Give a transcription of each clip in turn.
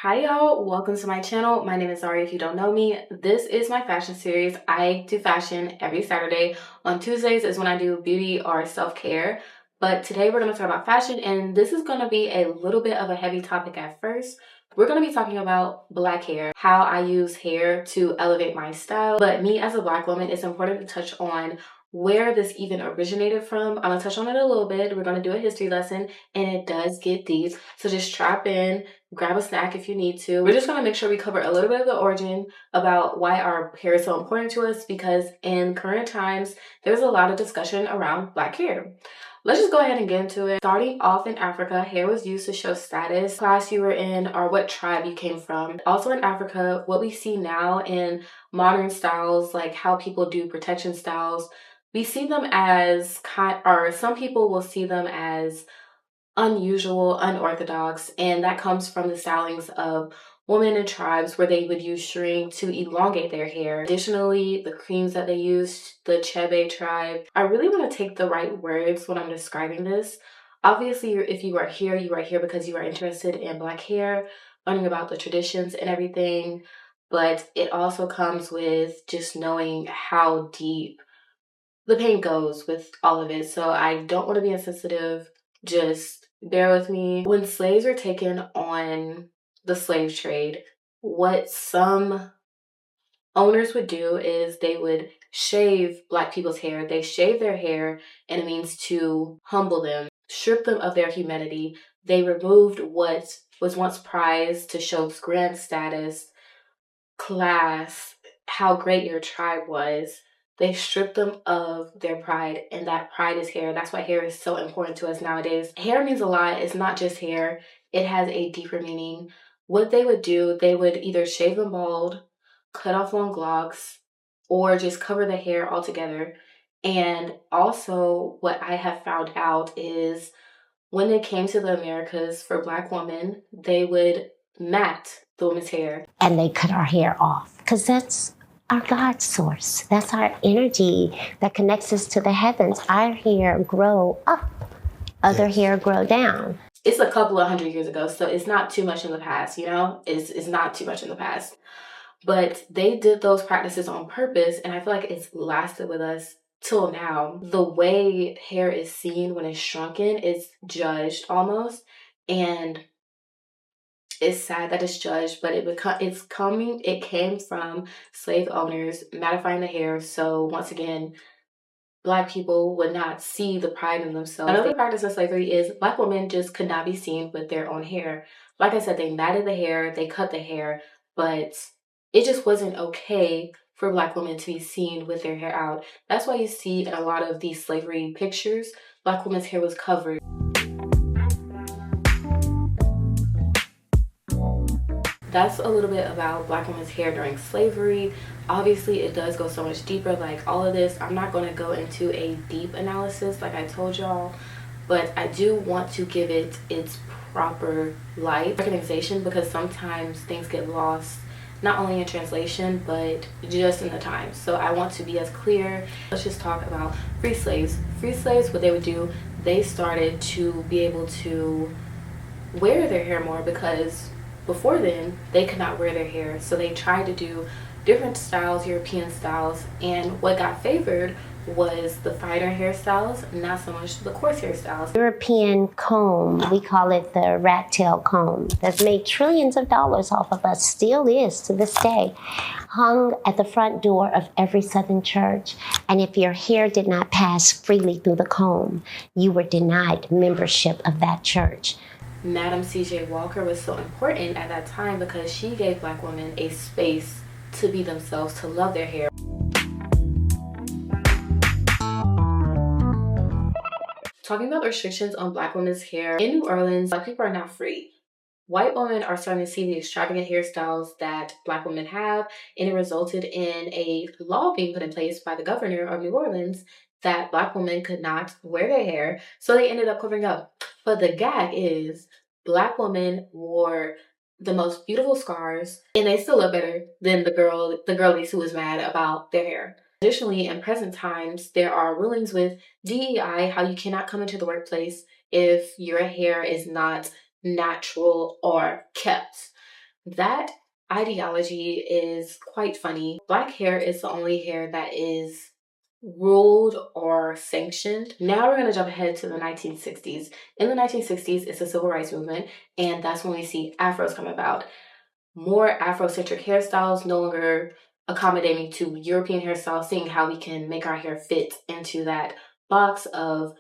Hi y'all, welcome to my channel. My name is Zari if you don't know me. This is my fashion series. I do fashion every Saturday. On Tuesdays is when I do beauty or self-care. But today we're going to talk about fashion, and this is going to be a little bit of a heavy topic at first. We're going to be talking about black hair, how I use hair to elevate my style. But me as a black woman, it's important to touch on where this even originated from. I'm going to touch on it a little bit. We're going to do a history lesson, and it does get deep. So just strap in, grab a snack if you need to. We're just going to make sure we cover a little bit of the origin about why our hair is so important to us, because in current times, there's a lot of discussion around black hair. Let's just go ahead and get into it. Starting off in Africa, hair was used to show status, class you were in, or what tribe you came from. Also in Africa, what we see now in modern styles, like how people do protection styles, we see them as or some people will see them as unusual, unorthodox, and that comes from the stylings of women in tribes where they would use string to elongate their hair. Additionally, the creams that they used, the Chebe tribe. I really want to take the right words when I'm describing this. Obviously, if you are here because you are interested in black hair, learning about the traditions and everything, but it also comes with just knowing how deep the pain goes with all of it. So I don't want to be insensitive. Just bear with me. When slaves were taken on the slave trade, what some owners would do is they would shave black people's hair. They shave their hair, and it means to humble them, strip them of their humanity. They removed what was once prized to show grand status, class, how great your tribe was. They stripped them of their pride, and that pride is hair. That's why hair is so important to us nowadays. Hair means a lot. It's not just hair. It has a deeper meaning. What they would do, they would either shave them bald, cut off long locks, or just cover the hair altogether. And also, what I have found out is when they came to the Americas for black women, they would mat the woman's hair. And they cut our hair off because that's our God source. That's our energy that connects us to the heavens. Our hair grow up, other hair grow down. It's a couple of hundred years ago, so it's not too much in the past, you know? It's not too much in the past. But they did those practices on purpose, and I feel like it's lasted with us till now. The way hair is seen when it's shrunken is judged almost, and it's sad that it's judged, but it came from slave owners mattifying the hair. So once again, black people would not see the pride in themselves. Another practice of slavery is black women just could not be seen with their own hair. Like I said, they matted the hair, they cut the hair, but it just wasn't okay for black women to be seen with their hair out. That's why you see in a lot of these slavery pictures, black women's hair was covered. That's a little bit about black women's hair during slavery. Obviously, it does go so much deeper. Like all of this, I'm not going to go into a deep analysis like I told y'all, but I do want to give it its proper light recognition, because sometimes things get lost, not only in translation, but just in the time. So I want to be as clear. Let's just talk about free slaves. Free slaves, what they would do, they started to be able to wear their hair more, because before then they could not wear their hair. So they tried to do different styles, European styles, and what got favored was the finer hairstyles, not so much the coarse hairstyles. European comb, we call it the rat tail comb, that's made trillions of dollars off of us, still is to this day, hung at the front door of every Southern church. And if your hair did not pass freely through the comb, you were denied membership of that church. Madam C.J. Walker was so important at that time because she gave black women a space to be themselves, to love their hair. Talking about restrictions on black women's hair, in New Orleans, black people are not free. White women are starting to see the extravagant hairstyles that black women have, and it resulted in a law being put in place by the governor of New Orleans that black women could not wear their hair, so they ended up covering up. But the gag is black women wore the most beautiful scars, and they still look better than the girlies who was mad about their hair. Additionally, in present times, there are rulings with DEI how you cannot come into the workplace if your hair is not natural or kept. That ideology is quite funny. Black hair is the only hair that is ruled or sanctioned. Now we're going to jump ahead to the 1960s. In the 1960s, it's the civil rights movement, and that's when we see afros come about. More Afrocentric hairstyles, no longer accommodating to European hairstyles, seeing how we can make our hair fit into that box of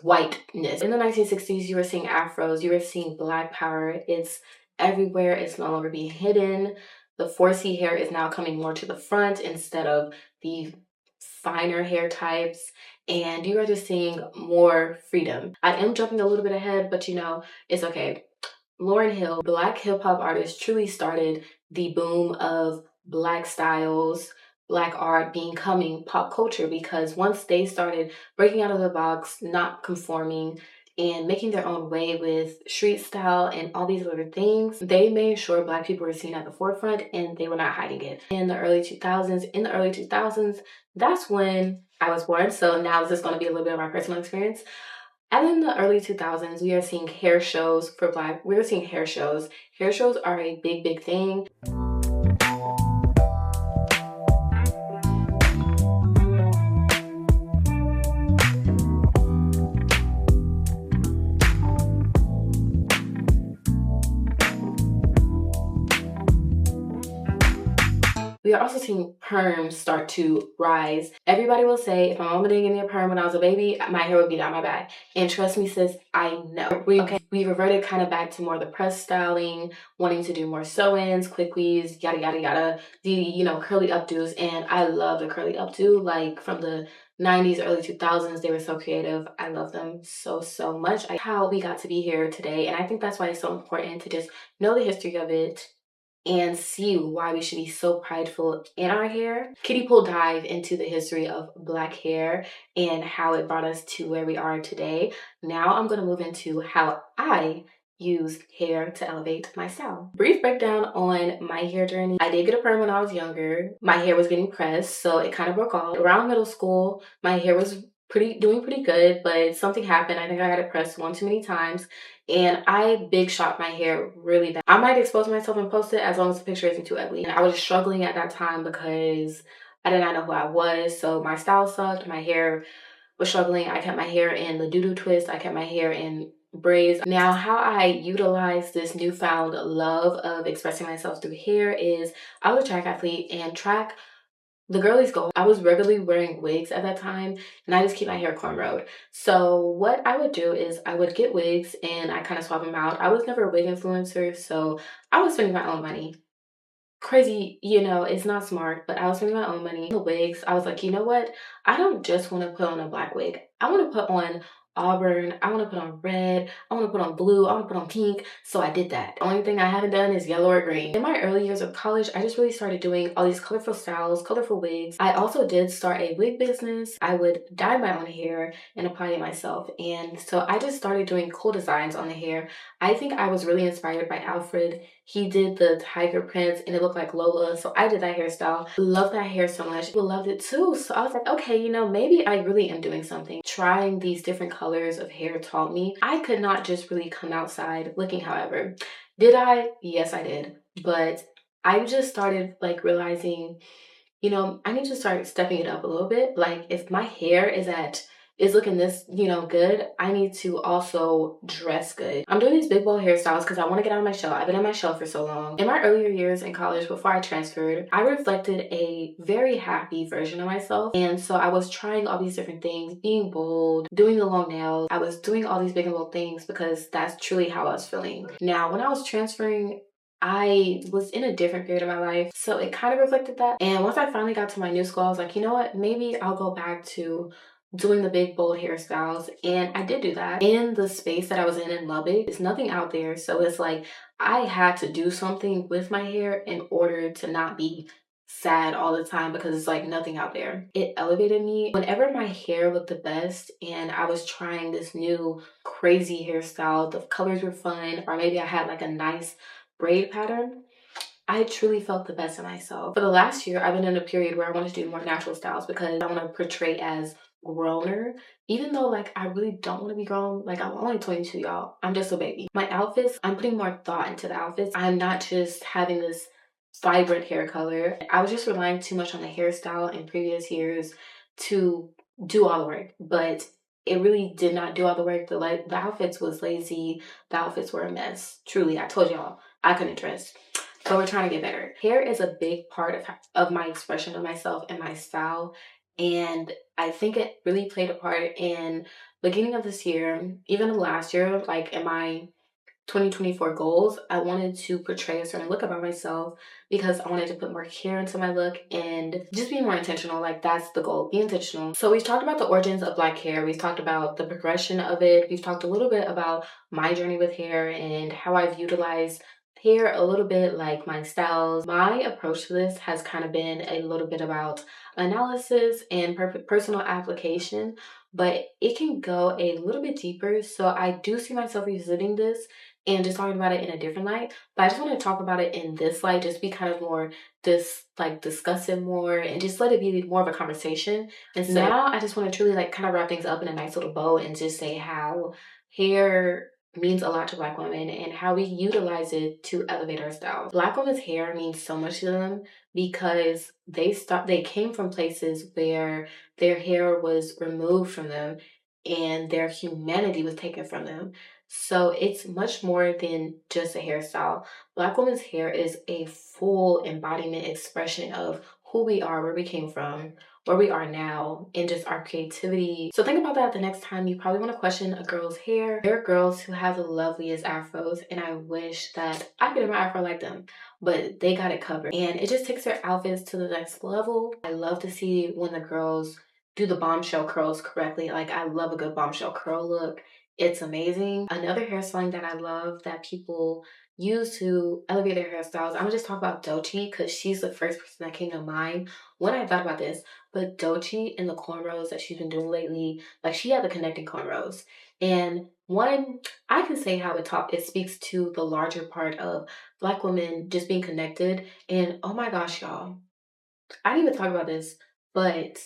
whiteness. In the 1960s, you were seeing afros, you were seeing black power. It's everywhere, it's no longer being hidden. The 4C hair is now coming more to the front instead of the finer hair types, and you are just seeing more freedom. I am jumping a little bit ahead, but it's okay. Lauryn Hill, Black hip hop artist, truly started the boom of Black styles, Black art becoming pop culture, because once they started breaking out of the box, not conforming, and making their own way with street style and all these other things, they made sure Black people were seen at the forefront and they were not hiding it. In the early 2000s, that's when I was born. So now this is going to be a little bit of my personal experience. And in the early 2000s, we are seeing hair shows for Black. We are seeing hair shows. Hair shows are a big, big thing. We are also seeing perms start to rise. Everybody will say, if my mama didn't give me a perm when I was a baby, my hair would be down my back. And trust me, sis, I know. We reverted kind of back to more of the press styling, wanting to do more sew-ins, quick weaves, yada, yada, yada. The, curly updos. And I love the curly updo, like from the 90s, early 2000s. They were so creative. I love them so, so much. How we got to be here today. And I think that's why it's so important to just know the history of it and see why we should be so prideful in our hair. Kiddie pool dive into the history of Black hair and how it brought us to where we are today. Now I'm going to move into how I use hair to elevate my style. Brief breakdown on my hair journey. I did get a perm when I was younger. My hair was getting pressed, so it kind of broke off. Around middle school, my hair was doing pretty good, but something happened. I think I got it pressed one too many times, and I big shot my hair really bad. I might expose myself and post it as long as the picture isn't too ugly. And I was struggling at that time because I did not know who I was, so my style sucked. My hair was struggling. I kept my hair in the doo-doo twist. I kept my hair in braids. Now, how I utilize this newfound love of expressing myself through hair is I was a track athlete, and track, the girlies go. I was regularly wearing wigs at that time, and I just keep my hair cornrowed. So what I would do is I would get wigs and I kind of swap them out. I was never a wig influencer, so I was spending my own money. Crazy, it's not smart, but I was spending my own money. The wigs, I was like, you know what? I don't just want to put on a black wig. I want to put on auburn. I want to put on red. I want to put on blue. I want to put on pink. So I did that. The only thing I haven't done is yellow or green. In my early years of college, I just really started doing all these colorful styles, colorful wigs. I also did start a wig business. I would dye my own hair and apply it myself. And so I just started doing cool designs on the hair. I think I was really inspired by Alfred. He did the tiger prints and it looked like Lola. So I did that hairstyle. Love that hair so much. People loved it too. So I was like, okay, maybe I really am doing something. Trying these different colors of hair taught me I could not just really come outside looking however. Did I? Yes, I did. But I just started realizing, I need to start stepping it up a little bit. Like if my hair is looking this, good, I need to also dress good. I'm doing these big bold hairstyles because I want to get out of my shell. I've been in my shell for so long. In my earlier years in college, before I transferred, I reflected a very happy version of myself. And so I was trying all these different things, being bold, doing the long nails. I was doing all these big and bold things because that's truly how I was feeling. Now, when I was transferring, I was in a different period of my life, so it kind of reflected that. And once I finally got to my new school, I was like, you know what? Maybe I'll go back to doing the big bold hairstyles. And I did do that. In the space that I was in Lubbock, there's nothing out there. So it's like I had to do something with my hair in order to not be sad all the time because it's like nothing out there. It elevated me. Whenever my hair looked the best and I was trying this new crazy hairstyle, the colors were fun, or maybe I had like a nice braid pattern, I truly felt the best in myself. For the last year, I've been in a period where I want to do more natural styles because I want to portray as growner, even though like I really don't want to be grown. Like I'm only 22, y'all. I'm just a baby. My outfits, I'm putting more thought into the outfits. I'm not just having this vibrant hair color. I was just relying too much on the hairstyle in previous years to do all the work, but it really did not do all the work. The outfits was lazy. The outfits were a mess. Truly, I told y'all I couldn't dress. But we're trying to get better. Hair is a big part of my expression of myself and my style. And I think it really played a part in beginning of this year, even last year, like in my 2024 goals, I wanted to portray a certain look about myself because I wanted to put more care into my look and just be more intentional. Like that's the goal, be intentional. So we've talked about the origins of black hair. We've talked about the progression of it. We've talked a little bit about my journey with hair and how I've utilized hair a little bit, like my styles. My approach to this has kind of been a little bit about analysis and personal application, but it can go a little bit deeper. So I do see myself revisiting this and just talking about it in a different light. But I just want to talk about it in this light, just be kind of more discuss it more and just let it be more of a conversation. And so now I just want to truly like kind of wrap things up in a nice little bow and just say how hair means a lot to black women and how we utilize it to elevate our style. Black women's hair means so much to them because they came from places where their hair was removed from them and their humanity was taken from them. So it's much more than just a hairstyle. Black women's hair is a full embodiment expression of who we are, where we came from, where we are now, and just our creativity. So think about that the next time you probably want to question a girl's hair. There are girls who have the loveliest afros, and I wish that I could have my afro like them, but they got it covered. And it just takes their outfits to the next level. I love to see when the girls do the bombshell curls correctly. Like I love a good bombshell curl look. It's amazing. Another hairstyling that I love that people use to elevate their hairstyles, I'm gonna just talk about Doechii because she's the first person that came to mind when I thought about this. But Doechii and the cornrows that she's been doing lately, like she had the connecting cornrows. And one, I can say how it speaks to the larger part of black women just being connected. And oh my gosh, y'all, I didn't even talk about this, but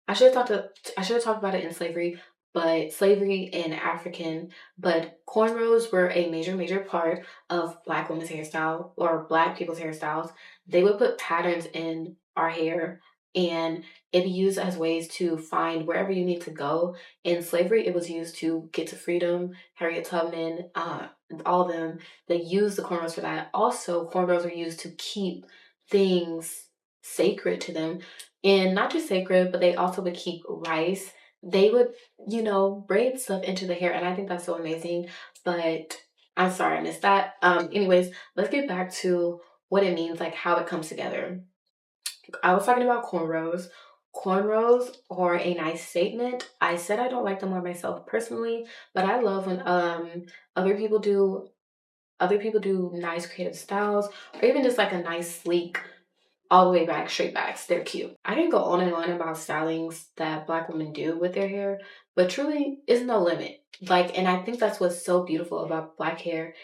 I should have talked about it in slavery, but slavery and African, but cornrows were a major part of black women's hairstyle or black people's hairstyles. They would put patterns in our hair and it be used as ways to find wherever you need to go. In slavery, it was used to get to freedom. Harriet Tubman, all of them, they used the cornrows for that. Also, cornrows were used to keep things sacred to them and not just sacred, but they also would keep rice. They would, braid stuff into the hair, and I think that's so amazing. But I'm sorry I missed that. Anyways, let's get back to what it means, like how it comes together. I was talking about cornrows. Cornrows are a nice statement. I said I don't like them on myself personally, but I love when other people do nice creative styles or even just like a nice sleek all the way back, straight backs. They're cute. I can go on and on about stylings that black women do with their hair, but truly is no limit. Like, and I think that's what's so beautiful about black hair.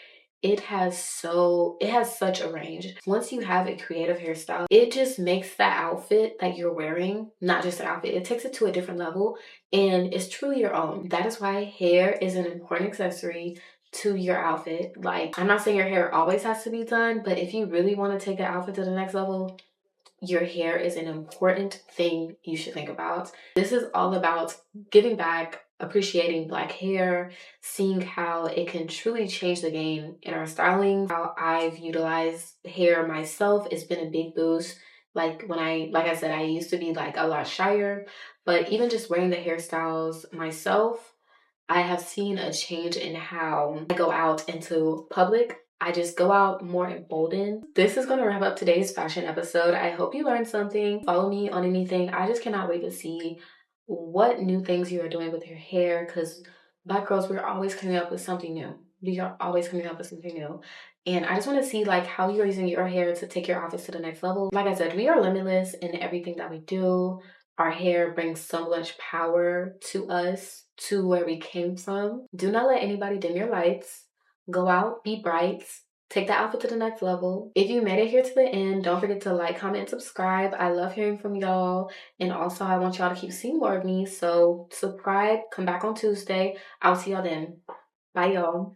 It has such a range. Once you have a creative hairstyle, it just makes that outfit that you're wearing not just an outfit. It takes it to a different level and it's truly your own. That is why hair is an important accessory to your outfit. Like, I'm not saying your hair always has to be done, but if you really want to take the outfit to the next level, your hair is an important thing you should think about. This is all about giving back, appreciating black hair, seeing how it can truly change the game in our styling. How I've utilized hair myself, it's been a big boost. Like I said, I used to be like a lot shyer, but even just wearing the hairstyles myself, I have seen a change in how I go out into public. I just go out more emboldened. This is going to wrap up today's fashion episode. I hope you learned something. Follow me on anything. I just cannot wait to see what new things you are doing with your hair because black girls, we're always coming up with something new. We are always coming up with something new. And I just want to see like how you're using your hair to take your outfits to the next level. Like I said, we are limitless in everything that we do. Our hair brings so much power to us, to where we came from. Do not let anybody dim your lights. Go out, be bright, take that outfit to the next level. If you made it here to the end, don't forget to like, comment, and subscribe. I love hearing from y'all. And also, I want y'all to keep seeing more of me. So subscribe, come back on Tuesday. I'll see y'all then. Bye, y'all.